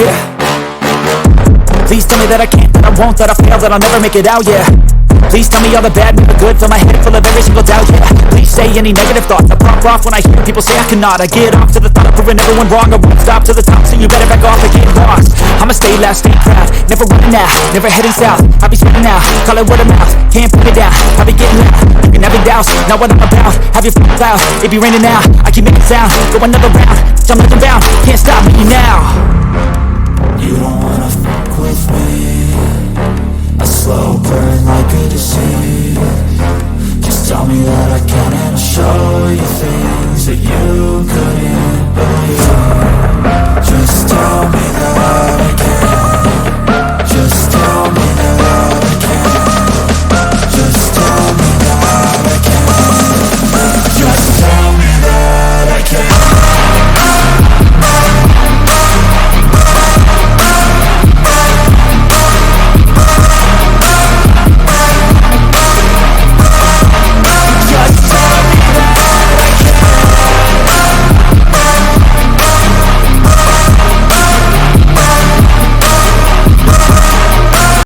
yeah. Please tell me that I can't, that I won't, that I fail, that I'll never make it out, yeah. Please tell me all the bad, never good, fill my head full of every single doubt, yeah. Please say any negative thoughts, I pop off when I hear people say I cannot. I get off to the thought of proving everyone wrong, I won't stop to the top, so you better back off and get lost. I'ma stay loud, stay proud, never running out, never heading south. I'll be spitting out, call it word of mouth, can't put it down, I'll be getting loud. You can have it douse, not what I'm about, have your f***ing cloud, it be raining now, I keep making sound, go another round, I'm looking bound, can't stop me now. You don't wanna fuck with me, a slow burn like a disease. Just tell me that I can and I'll show you things that you could